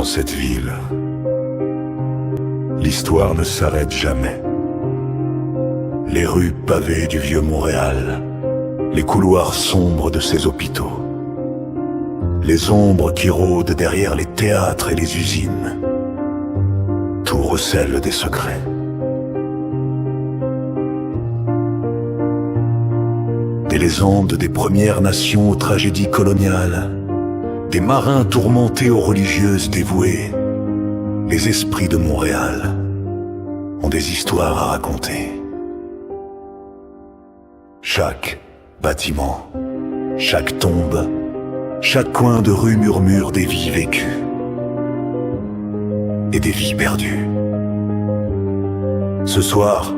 Dans cette ville, l'histoire ne s'arrête jamais. Les rues pavées du vieux Montréal, les couloirs sombres de ses hôpitaux, les ombres qui rôdent derrière les théâtres et les usines, tout recèle des secrets. Des légendes des Premières Nations aux tragédies coloniales, des marins tourmentés aux religieuses dévouées, les esprits de Montréal ont des histoires à raconter. Chaque bâtiment, chaque tombe, chaque coin de rue murmure des vies vécues et des vies perdues. Ce soir,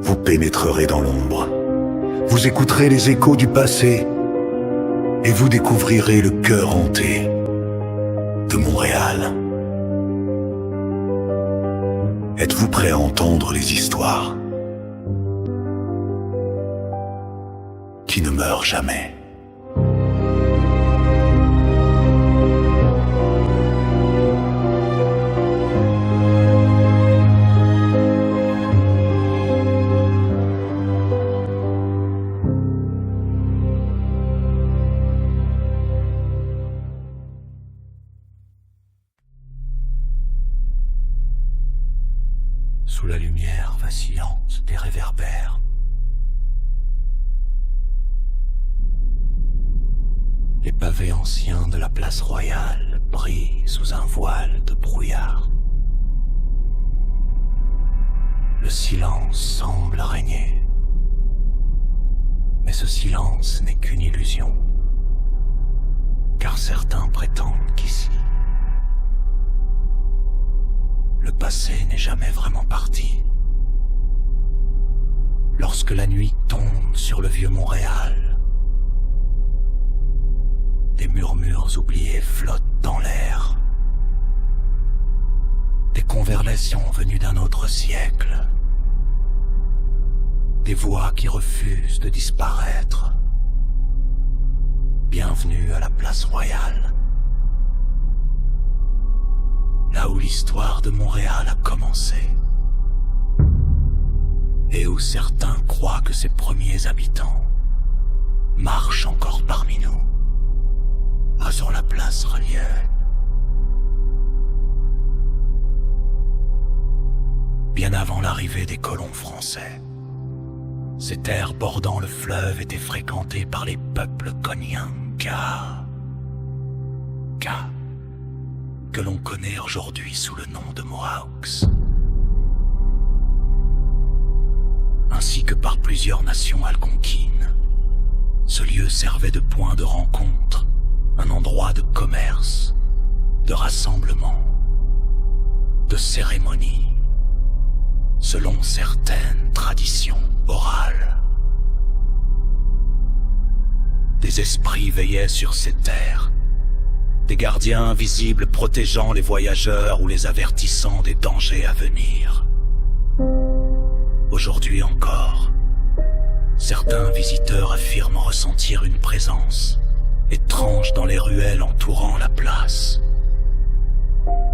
vous pénétrerez dans l'ombre, vous écouterez les échos du passé et vous découvrirez le cœur hanté de Montréal. Êtes-vous prêt à entendre les histoires qui ne meurent jamais? Sous la lumière vacillante des réverbères, les pavés anciens de la place royale brillent sous un voile de brouillard. Le silence semble régner, mais ce silence n'est qu'une illusion, car certains prétendent qu'ici, le passé n'est jamais vraiment parti. Lorsque la nuit tombe sur le vieux Montréal, des murmures oubliés flottent dans l'air. Des conversations venues d'un autre siècle. Des voix qui refusent de disparaître. Bienvenue à la place royale. Là où l'histoire de Montréal a commencé. Et où certains croient que ses premiers habitants marchent encore parmi nous, sur la place Relier. Bien avant l'arrivée des colons français, ces terres bordant le fleuve étaient fréquentées par les peuples Kanien'kehá:ka, que l'on connaît aujourd'hui sous le nom de Mohawks, ainsi que par plusieurs nations algonquines. Ce lieu servait de point de rencontre, un endroit de commerce, de rassemblement, de cérémonie, selon certaines traditions orales. Des esprits veillaient sur ces terres, des gardiens invisibles protégeant les voyageurs ou les avertissant des dangers à venir. Aujourd'hui encore, certains visiteurs affirment ressentir une présence étrange dans les ruelles entourant la place,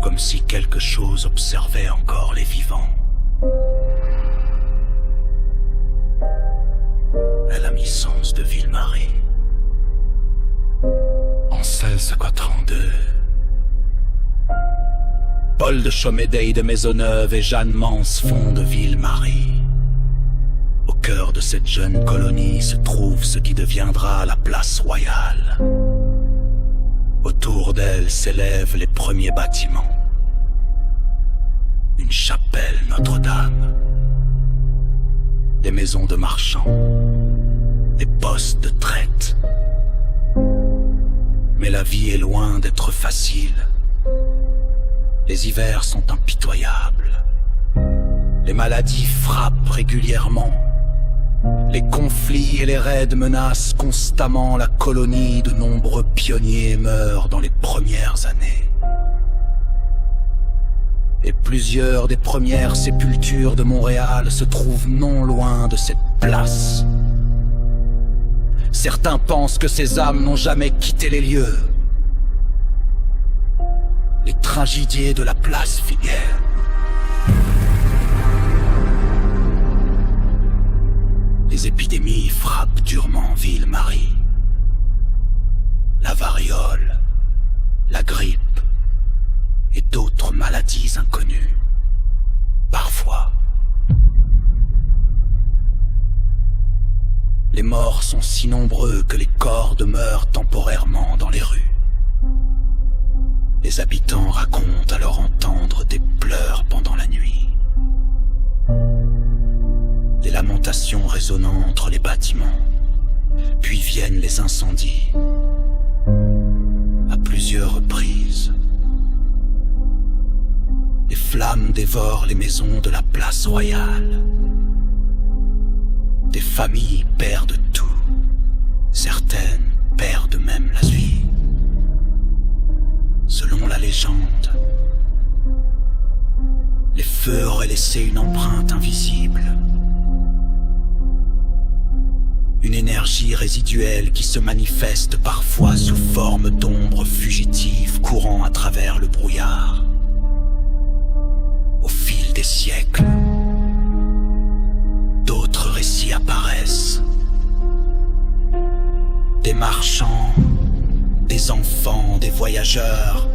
comme si quelque chose observait encore les vivants. À la mi-sens de Ville-Marie, en 1632, Paul de Chomédé de Maisonneuve et Jeanne Mance fondent Ville-Marie. Au cœur de cette jeune colonie se trouve ce qui deviendra la place royale. Autour d'elle s'élèvent les premiers bâtiments. Une chapelle Notre-Dame, des maisons de marchands, des postes de traite. Mais la vie est loin d'être facile. Les hivers sont impitoyables. Les maladies frappent régulièrement. Les conflits et les raids menacent constamment la colonie. De nombreux pionniers meurent dans les premières années. Et plusieurs des premières sépultures de Montréal se trouvent non loin de cette place. Certains pensent que ces âmes n'ont jamais quitté les lieux. les tragédies de la place Figuière. Les épidémies frappent durement Ville-Marie. La variole, la grippe et d'autres maladies inconnues. Parfois. Les morts sont si nombreux que les corps demeurent temporairement dans les rues. Les habitants racontent alors entendre des pleurs pendant la nuit. Les lamentations résonnant entre les bâtiments. Puis viennent les incendies. À plusieurs reprises. Les flammes dévorent les maisons de la place royale. Des familles perdent tout. Certaines perdent même la vie. Selon la légende, les feux auraient laissé une empreinte invisible. Une énergie résiduelle qui se manifeste parfois sous forme d'ombres fugitives courant à travers le brouillard. Au fil des siècles, d'autres récits apparaissent. Des marchands, des enfants, des voyageurs,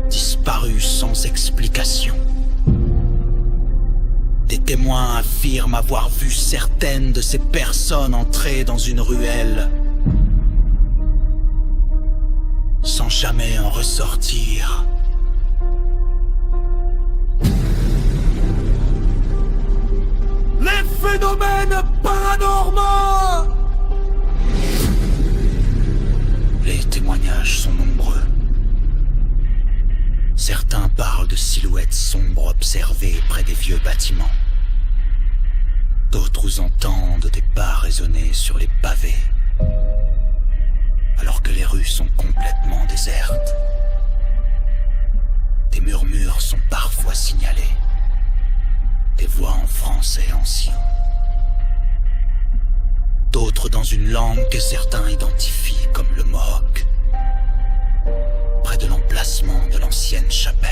disparus sans explication. Des témoins affirment avoir vu certaines de ces personnes entrer dans une ruelle, sans jamais en ressortir. Les phénomènes paranormaux! Les témoignages sont nombreux. Certains parlent de silhouettes sombres observées près des vieux bâtiments. D'autres entendent des pas résonner sur les pavés, alors que les rues sont complètement désertes. Des murmures sont parfois signalés, des voix en français ancien. D'autres dans une langue que certains identifient comme le mohawk, près de l'emplacement de l'ancienne chapelle.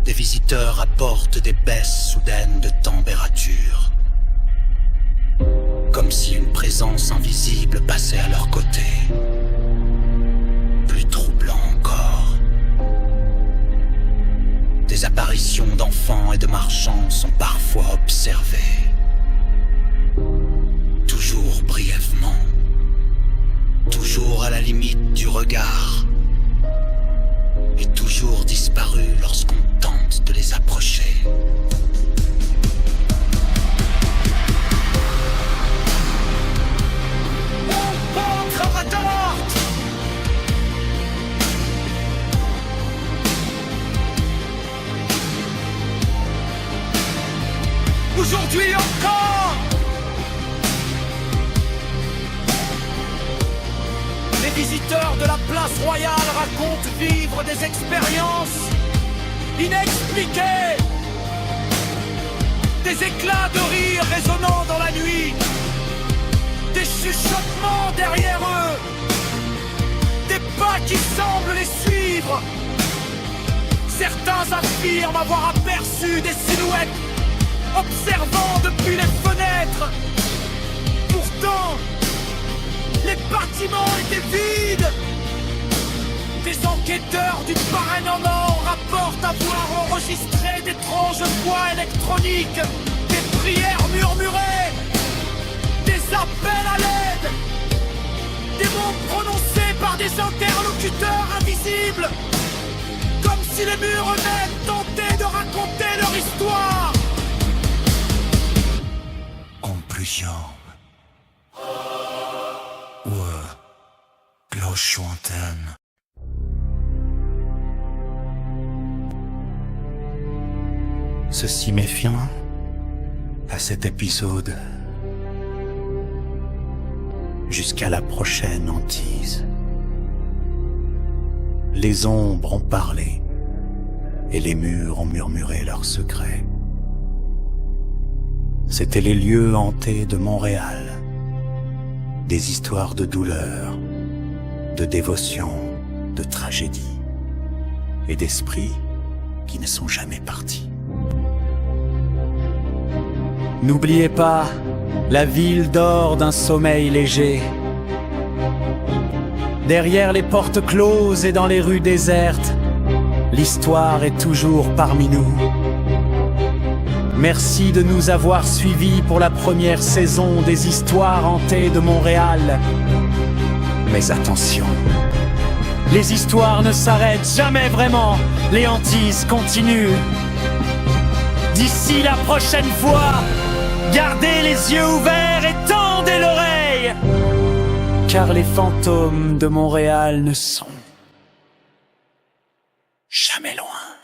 Des visiteurs apportent des baisses soudaines de température, comme si une présence invisible passait à leur côté. Plus troublant encore, des apparitions d'enfants et de marchands sont parfois observées. Toujours brièvement, toujours à la limite du regard, et toujours disparus lorsqu'on tente de les approcher. Aujourd'hui encore, les visiteurs de la place royale racontent vivre des expériences inexpliquées. Des éclats de rire résonnant dans la nuit, des chuchotements derrière eux, des pas qui semblent les suivre. Certains affirment avoir aperçu des silhouettes observant depuis les fenêtres. Pourtant, les bâtiments étaient vides. Des enquêteurs du Paranormal rapportent avoir enregistré d'étranges voix électroniques, des prières murmurées, des appels à l'aide, des mots prononcés par des interlocuteurs invisibles, comme si les murs eux-mêmes tentaient de raconter leur histoire. Conclusion. Cloche lointaine. Ceci méfiant à cet épisode. Jusqu'à la prochaine hantise. Les ombres ont parlé et les murs ont murmuré leurs secrets. C'étaient les lieux hantés de Montréal. Des histoires de douleur, de dévotion, de tragédie et d'esprits qui ne sont jamais partis. N'oubliez pas, la ville dort d'un sommeil léger. Derrière les portes closes et dans les rues désertes, l'histoire est toujours parmi nous. Merci de nous avoir suivis pour la première saison des Histoires hantées de Montréal. Mais attention, les histoires ne s'arrêtent jamais vraiment, les hantises continuent. D'ici la prochaine fois, gardez les yeux ouverts et tendez l'oreille, car les fantômes de Montréal ne sont jamais loin.